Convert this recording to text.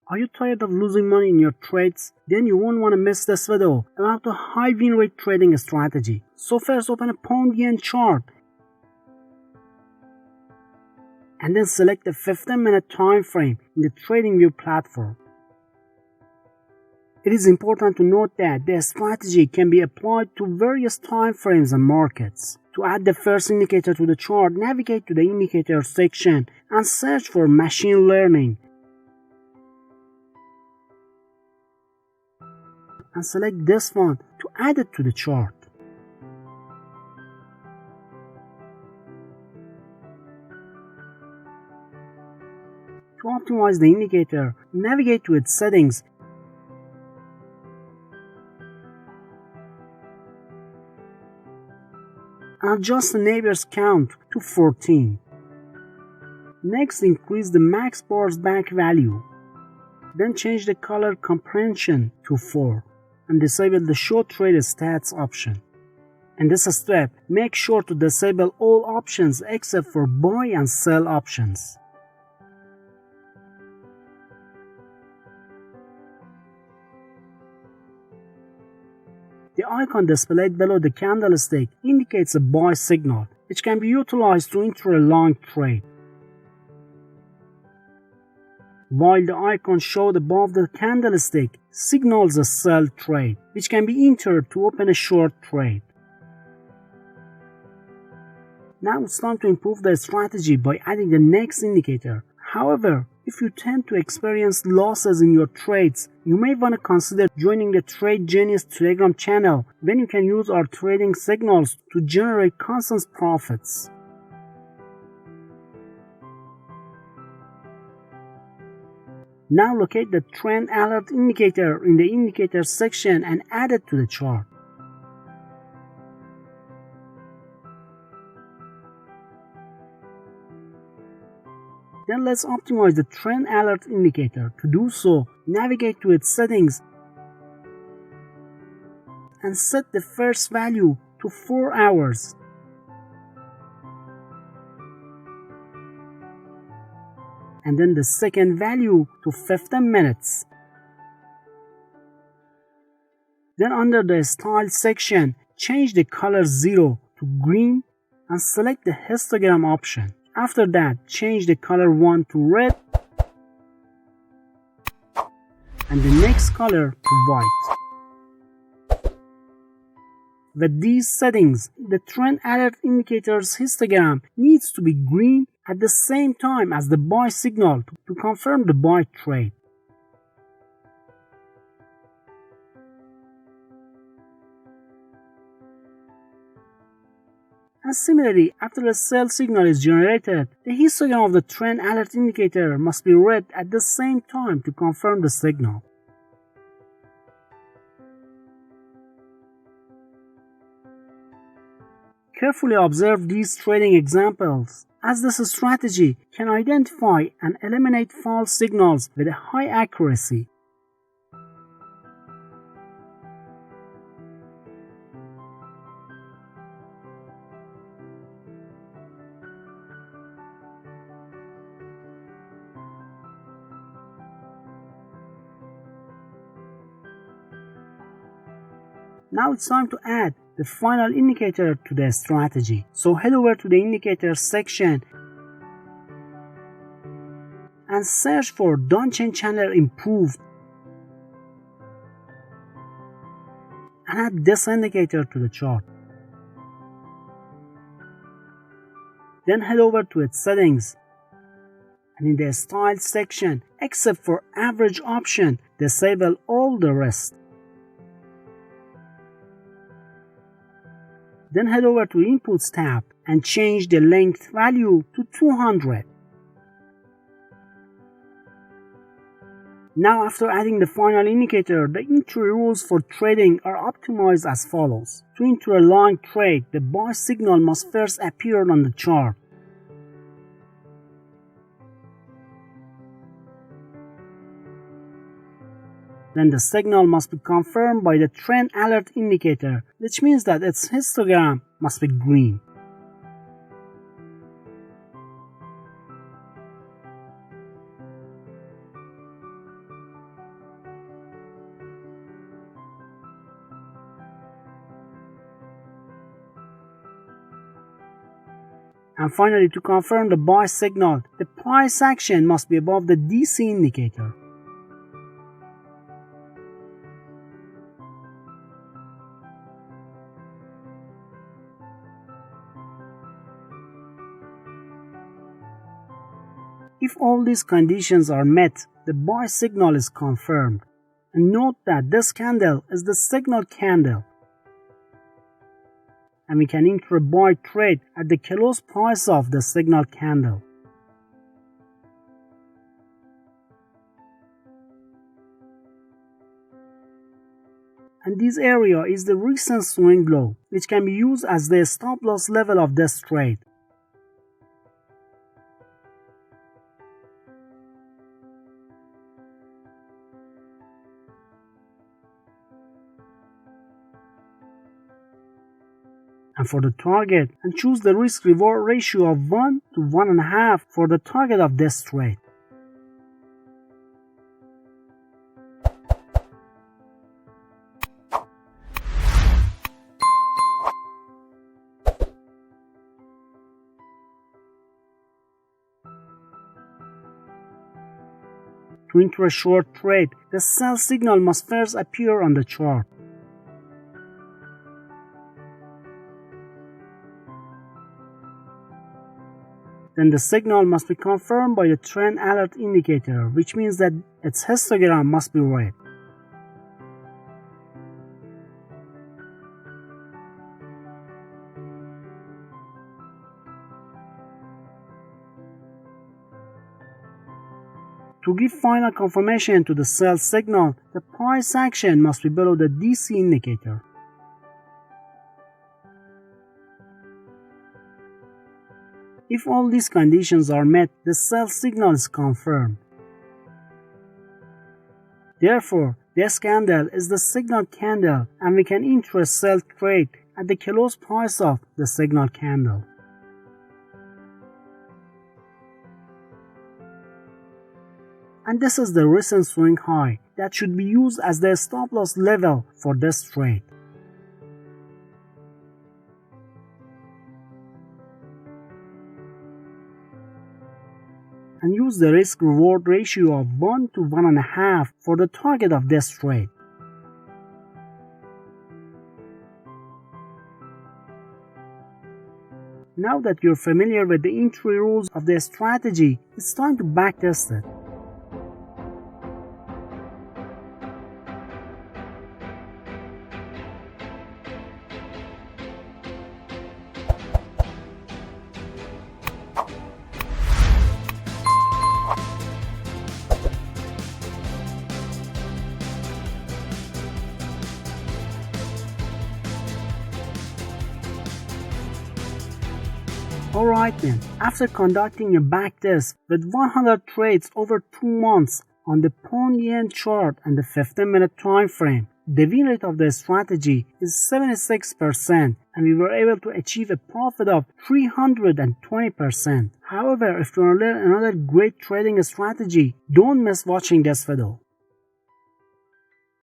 Are you tired of losing money in your trades? Then you won't want to miss this video about a high win rate trading strategy. So first open a pound yen chart and then select the 15-minute time frame in the TradingView platform. It is important to note that the strategy can be applied to various time frames and markets. To add the first indicator to the chart, navigate to the indicator section and search for machine learning and select this one to add it to the chart. To optimize the indicator, navigate to its settings and adjust the neighbors count to 14. Next, increase the max bars back value. Then change the color comprehension to 4 and disable the show trade stats option. In this step, make sure to disable all options except for buy and sell options. The icon displayed below the candlestick indicates a buy signal, which can be utilized to enter a long trade, while the icon showed above the candlestick signals a sell trade, which can be entered to open a short trade. Now it's time to improve the strategy by adding the next indicator. However, if you tend to experience losses in your trades, you may want to consider joining the TradeGenius Telegram channel, when you can use our trading signals to generate constant profits. Now locate the trend alert indicator in the indicator section and add it to the chart. Then let's optimize the trend alert indicator. To do so, navigate to its settings and set the first value to 4 hours. And then the second value to 15 minutes. Then under the style section, change the color 0 to green and select the histogram option. After that, change the color 1 to red and the next color to white. With these settings, the trend alert indicator's histogram needs to be green at the same time as the buy signal to confirm the buy trade. And similarly, after a sell signal is generated, the histogram of the trend alert indicator must be red at the same time to confirm the signal. Carefully observe these trading examples, as this strategy can identify and eliminate false signals with a high accuracy. Now it's time to add the final indicator to the strategy. So head over to the indicator section and search for Donchain channel improved and add this indicator to the chart. Then head over to its settings and in the style section, except for average option, disable all the rest. Then head over to Inputs tab and change the length value to 200. Now after adding the final indicator, the entry rules for trading are optimized as follows. To enter a long trade, the buy signal must first appear on the chart. Then the signal must be confirmed by the trend alert indicator, which means that its histogram must be green. And finally, to confirm the buy signal, the price action must be above the DC indicator. If all these conditions are met, the buy signal is confirmed. And note that this candle is the signal candle. And we can enter a buy trade at the close price of the signal candle. And this area is the recent swing low, which can be used as the stop loss level of this trade. And for the target, and choose the risk-reward ratio of 1 to 1.5 for the target of this trade. To enter a short trade, the sell signal must first appear on the chart. Then the signal must be confirmed by the trend alert indicator, which means that its histogram must be red. To give final confirmation to the sell signal, the price action must be below the DC indicator. If all these conditions are met, the sell signal is confirmed. Therefore, this candle is the signal candle and we can enter a sell trade at the close price of the signal candle. And this is the recent swing high that should be used as the stop loss level for this trade. And use the risk-reward ratio of 1 to 1.5 for the target of this trade. Now that you're familiar with the entry rules of the strategy, it's time to backtest it. Alright then, after conducting a backtest with 100 trades over 2 months on the pound-yen chart and the 15-minute time frame, the win rate of the strategy is 76% and we were able to achieve a profit of 320%. However, if you want to learn another great trading strategy, don't miss watching this video.